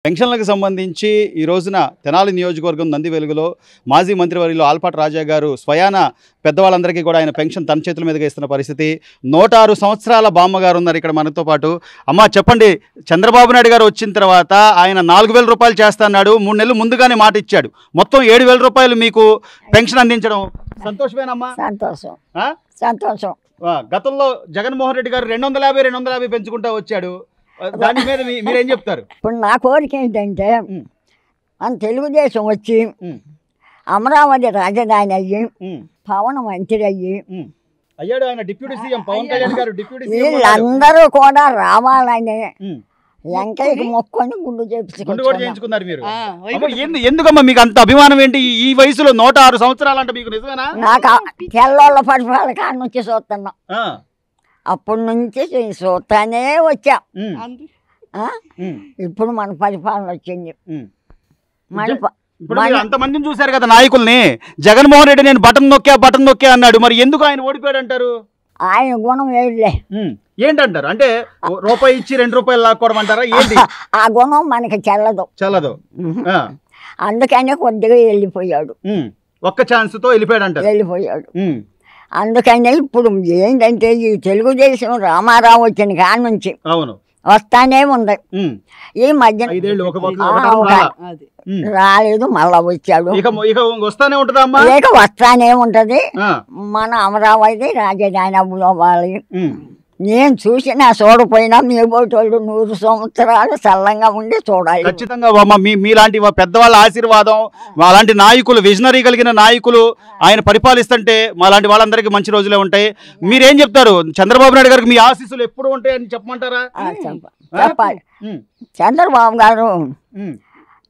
పెన్షన్లకు సంబంధించి ఈ రోజున తెనాలి నియోజకవర్గం నంది వెలుగులో మాజీ మంత్రివర్యులు ఆల్పాటి రాజా గారు స్వయాన పెద్దవాళ్ళందరికీ కూడా ఆయన పెన్షన్ తన చేతుల మీదుగా ఇస్తున్న పరిస్థితి. 106 సంవత్సరాల బామ్మగారు ఉన్నారు ఇక్కడ మనతో పాటు. అమ్మ చెప్పండి, చంద్రబాబు నాయుడు గారు వచ్చిన తర్వాత ఆయన 4000 రూపాయలు చేస్తాన్నాడు, 3 నెలలు ముందుగానే మాట ఇచ్చాడు. మొత్తం 7000 రూపాయలు మీకు పెన్షన్ అందించడం సంతోషమేనమ్మా? సంతోషం సంతోషం. గతంలో జగన్మోహన్ రెడ్డి గారు 250 పెంచుకుంటా వచ్చాడు. దాని మీద మీరేం చెప్తారు? ఇప్పుడు నా కోరిక ఏంటంటే మన తెలుగుదేశం వచ్చి అమరావతి రాజధాని అయ్యి పవన్ మంత్రి అయ్యి అయ్యాడు. ఆయన డిప్యూటీ సీఎం పవన్ కళ్యాణ్ గారు డిప్యూటీ సీఎం. వీళ్ళందరూ కూడా రావాలని వెంకయ్యకి మొక్కొని గుండు చేయించుకున్నారు మీరు. ఎందుకమ్మా మీకు అంత అభిమానం ఏంటి ఈ వయసులో? 106 సంవత్సరాలు అంటే మీకు నిజమేనా? నాకు తెల్లోళ్ళ పరిపాలన కాడ నుంచి చూస్తున్నాం, అప్పటి నుంచి చూస్తానే వచ్చా. ఇప్పుడు మన పరిపాలన వచ్చింది. అంతమందిని చూశారు కదా నాయకుల్ని. జగన్మోహన్ రెడ్డి నేను బటన్ నొక్కా అన్నాడు. మరి ఎందుకు ఆయన ఓడిపోయాడు అంటారు? ఆయన గుణం వేయలే. ఏంటంటారు? అంటే రూపాయి ఇచ్చి 2 రూపాయలు లాక్కోవడం అంటారా ఏంటి? ఆ గుణం మనకి చల్లదు. అందుకనే కొద్దిగా వెళ్ళిపోయాడు. ఒక్క ఛాన్స్ తో వెళ్ళిపోయాడు. అందుకనే ఇప్పుడు ఏంటంటే ఈ తెలుగుదేశం రామారావు వచ్చిన కాడ నుంచి అవును వస్తానే ఉంది. ఈ మధ్య రాలేదు, మళ్ళా వచ్చాడు. వస్తానే ఉంటదా? వస్తానే ఉంటది. మన అమరావతి రాజధాని అవ్వాలి. నేను చూసినా చూడపోయినా మీ బోటోళ్ళు 100 సంవత్సరాలు చల్లంగా ఉండి చూడాలి. ఖచ్చితంగా మీలాంటి పెద్దవాళ్ళ ఆశీర్వాదం, అలాంటి నాయకులు, విజనరీ కలిగిన నాయకులు ఆయన పరిపాలిస్తుంటే మాలాంటి వాళ్ళందరికీ మంచి రోజులే ఉంటాయి. మీరేం చెప్తారు? చంద్రబాబు నాయుడు గారికి మీ ఆశీస్సులు ఎప్పుడు ఉంటాయని చెప్పమంటారా? చెప్పాలి. చంద్రబాబు గారు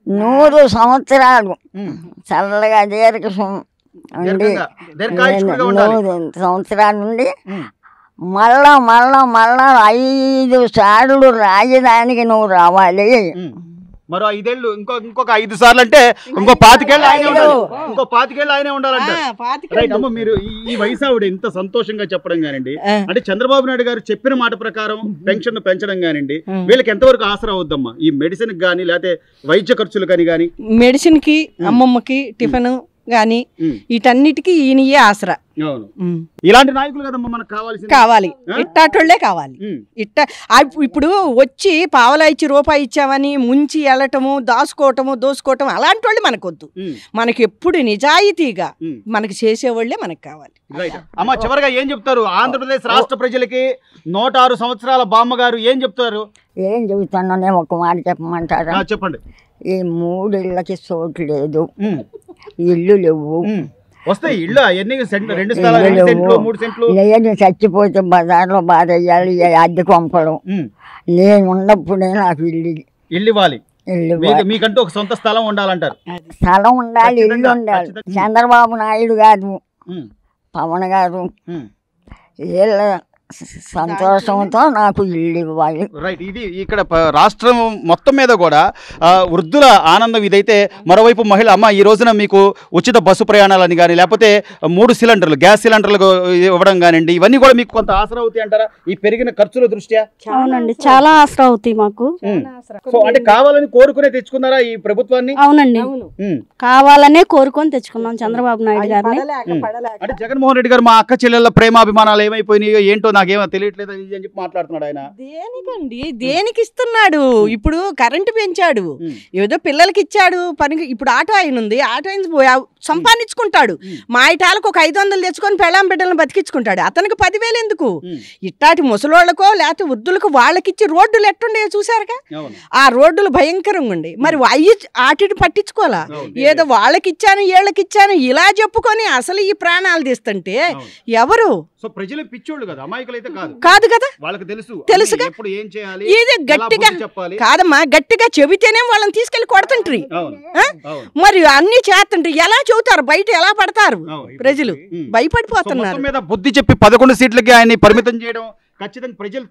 100 సంవత్సరాలు చల్లగా 100 సంవత్సరాల నుండి మళ్ళా 5 సార్లు రాజధానికి నువ్వు రావాలి. మరో 5 ఏళ్ళు, ఇంకొక 5 సార్లు అంటే ఇంకో 25 ఏళ్ళు ఆయనే ఉండాలంటే మీరు ఈ వయసు ఆవిడ ఇంత సంతోషంగా చెప్పడం కానివ్వండి, అంటే చంద్రబాబు నాయుడు గారు చెప్పిన మాట ప్రకారం పెన్షన్ పెంచడం కానివ్వండి, వీళ్ళకి ఎంతవరకు ఆసరా అవుద్దమ్మా? ఈ మెడిసిన్ కానీ లేకపోతే వైద్య ఖర్చులు కానీ మెడిసిన్ కి, అమ్మమ్మకి టిఫిన్ గాని వీటన్నిటికీ ఈయనయే ఆసరా. ఇలాంటి నాయకులు కదమ్మా మనకు కావాలి. ఇట్టాటోళ్లే కావాలి. ఇప్పుడు వచ్చి పావలా ఇచ్చి రూపాయి ఇచ్చామని ముంచి వెళ్ళటము, దోసుకోవటం అలాంటి వాళ్ళు మనకొద్దు. మనకి ఎప్పుడు నిజాయితీగా మనకి చేసేవాళ్లే మనకు కావాలి. అమ్మ చివరిగా ఏం చెప్తారు ఆంధ్రప్రదేశ్ రాష్ట్ర ప్రజలకి? 106 సంవత్సరాల బామ్మగారు ఏం చెప్తారు? ఏం చెబుతానో ఒక మాట చెప్పమంటారా? చెప్పండి. ఈ 3 ఇళ్ళకి చోటు లేదు, ఇల్లు లేవు. వస్తాయి ఇళ్ళు నేను చచ్చిపోతే బజార్లో బాధయ్యాలి, అద్దె కొంపడం. నేను ఉన్నప్పుడే నాకు ఇల్లు ఇవ్వాలి. మీకంటూ ఒక సొంత స్థలం ఉండాలంటారు? స్థలం ఉండాలి, ఇల్లు ఉండాలి. చంద్రబాబు నాయుడు గారు, పవన్ గారు వీళ్ళ సంతోషంతో నాకు ఇల్లు ఇవ్వాలి. రైట్. ఇది ఇక్కడ రాష్ట్రం మొత్తం మీద కూడా వృద్ధుల ఆనందం ఇదైతే. మరోవైపు మహిళ అమ్మ ఈ రోజున మీకు ఉచిత బస్సు ప్రయాణాలని కానీ లేకపోతే 3 సిలిండర్లు గ్యాస్ సిలిండర్లు ఇవ్వడం కానివ్వండి, ఇవన్నీ కూడా మీకు కొంత ఆసరా అవుతాయి అంటారా ఈ పెరిగిన ఖర్చుల దృష్ట్యా? అవునండి, చాలా ఆసరా అవుతాయి మాకు. సో అంటే కావాలని కోరుకునే తెచ్చుకున్నారా ఈ ప్రభుత్వాన్ని? అవునండి, కావాలనే కోరుకొని తెచ్చుకున్నాం చంద్రబాబు నాయుడు గారిని. అంటే జగన్మోహన్ రెడ్డి గారు మా అక్క చెల్లెళ్ళ ప్రేమాభిమానాలు ఏమైపోయినాయో ఏంటో నాకేమో తెలియట్లేదు అని చెప్పి మాట్లాడుతున్నాడు ఆయన. దేనికండి, దేనికి ఇస్తున్నాడు? ఇప్పుడు కరెంటు పెంచాడు, ఏదో పిల్లలకి ఇచ్చాడు పనికి. ఇప్పుడు ఆటో ఆయన ఉంది, ఆటో ఆయన సంపాదించుకుంటాడు. మా ఇటాలకు ఒక 500 తెచ్చుకొని పెళ్ళాం బిడ్డలను బతికించుకుంటాడు. అతనికి 10,000 ఎందుకు? ఇట్టాటి ముసలోళ్ళకో లేకపోతే వృద్ధులకు వాళ్ళకిచ్చి రోడ్డులు ఎట్టుండే చూసారుగా? ఆ రోడ్డులు భయంకరంగా ఉండే. మరి ఆటిని పట్టించుకోవాలా? ఏదో వాళ్ళకిచ్చాను వీళ్ళకిచ్చాను ఇలా చెప్పుకొని అసలు ఈ ప్రాణాలు తీస్తుంటే ఎవరు? ప్రజలు పిచ్చోళ్ళు కదా, అమాయకులైతే కాదు కదా, వాళ్ళకి తెలుసుగా. ఇది గట్టిగా కాదమ్మా, గట్టిగా చెబితేనే వాళ్ళని తీసుకెళ్లి కొడుతుంటారు. మరి అన్ని చేస్తుంటారు. ఎలా చెబుతారు? బయట ఎలా పడతారు? ప్రజలు భయపడిపోతున్నారు. బుద్ధి చెప్పి 11 సీట్లకి ఆయన పరిమితం చేయడం ఖచ్చితంగా ప్రజలు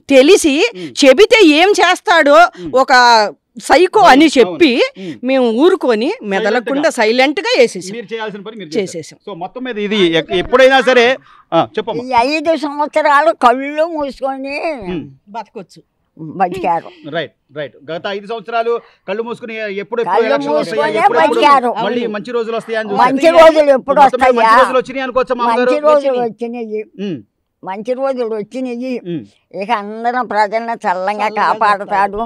తెలిసి చెబితే ఏం చేస్తాడో ఒక సైకో అని చెప్పి మేము ఊరుకొని మెదలకుండా సైలెంట్ గా చేసేసాం. సో మొత్తం మీద ఇది ఎప్పుడైనా సరే చెప్పండి. 5 సంవత్సరాలు కళ్ళు మూసుకొని బతకొచ్చు. బతికారు. Right right. గత 5 సంవత్సరాలు కళ్ళు మూసుకుని ఎప్పుడు కళ్ళు ఎలక్షన్లు వస్తాయా, మూసుకునే ఎప్పుడు బతికారు. మళ్ళీ మంచి రోజులు వస్తాయా అని మంచి రోజులు ఎప్పుడు మొత్తం మీద వస్తాయా? మంచి రోజులు వచ్చినాయి అనుకోవచ్చా మామగారు? మంచి రోజులు వచ్చినాయి, ఉమ్, మంచి రోజులు వచ్చినాయి. ఉమ్, ఇక అందరం ప్రజలను చల్లంగా కాపాడుతాడు.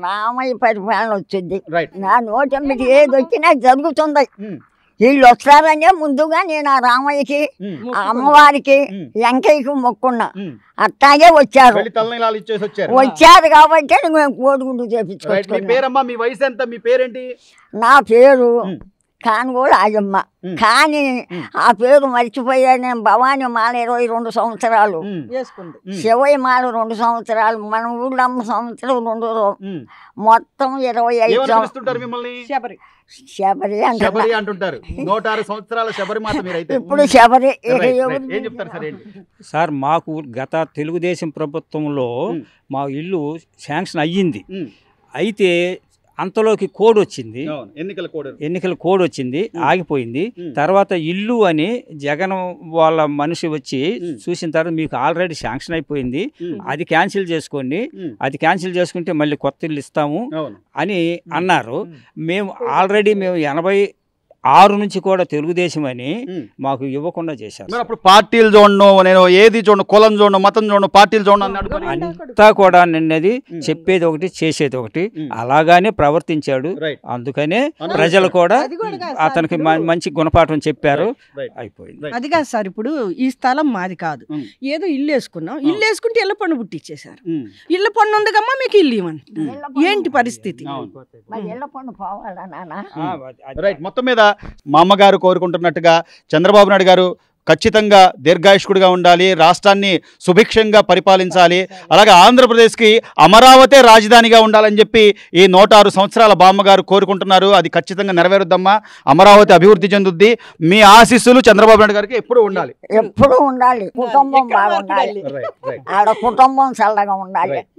రామయ్య పరిపాలన వచ్చింది. రైట్. నా నోటమిటి ఏది వచ్చినా జరుగుతుంది. ఉమ్, వీళ్ళు వస్తారనే ముందుగా నేను ఆ రామయ్యకి, ఉమ్, ఆ అమ్మవారికి, ఉమ్. వెంకయ్యకి మొక్కున్నా. ఉమ్. అట్లాగే వచ్చారు. వెళ్ళి తలనీలాలు ఇచ్చేసి వచ్చారు. వచ్చారు కాబట్టి మేము కోడిగుండు రైట్. మీ చేపించుకొచ్చుకున్నాం. పేరమ్మా, మీ వయసు ఎంత, మీ పేరేంటి? నా పేరు ఉమ్. కానుగోలు ఆజమ్మ. ఉమ్. కానీ ఉమ్. ఆ పేరు మర్చిపోయా. నేను భవానీ మాల 22 సంవత్సరాలు, ఉమ్, చేసుకుంది. ఉమ్, శివయ్య మాల 2 సంవత్సరాలు, మన ఊళ్ళో అమ్మ సంవత్సరం 2 ఉమ్. మొత్తం 25 ఏమని పిలుస్తుంటారు మిమ్మల్ని? శబరి. శబరి అంటున్నా. శబరి అంటుంటారు. 106 సంవత్సరాల శబరి మాత మీరైతే. ఇప్పుడు శబరి. ఇక రైట్, ఎవరు రైట్. ఏం చెప్తారు సార్? ఏంటి? సార్ మాకు గత తెలుగుదేశం ప్రభుత్వంలో ఉమ్. మా ఇల్లు శాంక్షన్ అయ్యింది. ఉమ్, అయితే అంతలోకి కోడ్ వచ్చింది, అవును, ఎన్నికల కోడ్. ఎన్నికల కోడ్ వచ్చింది, ఆగిపోయింది. ఉమ్. తర్వాత ఇల్లు అని జగన్ వాళ్ళ మనిషి వచ్చి ఉమ్. చూసిన తర్వాత మీకు ఆల్రెడీ శాంక్షన్ అయిపోయింది, ఉమ్, అది క్యాన్సిల్ చేసుకోండి, ఉమ్, అది క్యాన్సిల్ చేసుకుంటే మళ్ళీ కొత్త ఇల్లు ఇస్తాము అవును. అని అన్నారు. మేము ఆల్రెడీ 86 నుంచి కూడా తెలుగుదేశం అని ఉమ్. మాకు ఇవ్వకుండా చేశారు. మరి అప్పుడు పార్టీలు చూడను, నేను ఏది చూడను, కులం చూడను, మతం చూడను, పార్టీలు చూడను అని అనుకోని. అంతా కూడా నిన్నది చెప్పేది ఒకటి చేసేది ఒకటి అలాగానే ప్రవర్తించాడు. రైట్. అందుకనే ప్రజలు కూడా అది కూడా కాదు సార్, అతనికి ఇప్పుడు మంచి గుణపాఠం చెప్పారు. రైట్. అయిపోయింది. రైట్. అది కాదు సార్, ఇప్పుడు ఈ స్థలం మాది కాదు. ఉమ్. ఏదో ఇల్లు వేసుకున్నాం, ఇల్లు వేసుకుంటే ఇళ్ళ పన్ను పుట్టించేశారు. ఉమ్, ఇళ్ళ పన్ను ఉందిగమ్మా మీకు ఇల్లు ఇవ్వండి. ఏంటి పరిస్థితి? అవును. మరి ఇళ్ళ పండు పోవాలా నాన్న? రైట్. మొత్తం మీద మా అమ్మగారు కోరుకుంటున్నట్టుగా చంద్రబాబు నాయుడు గారు ఖచ్చితంగా దీర్ఘాయుష్కుడిగా ఉండాలి, రాష్ట్రాన్ని సుభిక్షంగా పరిపాలించాలి, అలాగే ఆంధ్రప్రదేశ్కి అమరావతి రాజధానిగా ఉండాలని చెప్పి ఈ 106 సంవత్సరాల బామ్మగారు కోరుకుంటున్నారు. అది ఖచ్చితంగా నెరవేరుద్దమ్మా. అమరావతి అభివృద్ధి చెందుద్ది. మీ ఆశీస్సులు చంద్రబాబు నాయుడు గారికి ఎప్పుడూ ఉండాలి. ఎప్పుడు ఉండాలి. కుటుంబం బాగుండాలి. Right, right. ఆడ కుటుంబం చల్లగా ఉండాలి. రైట్.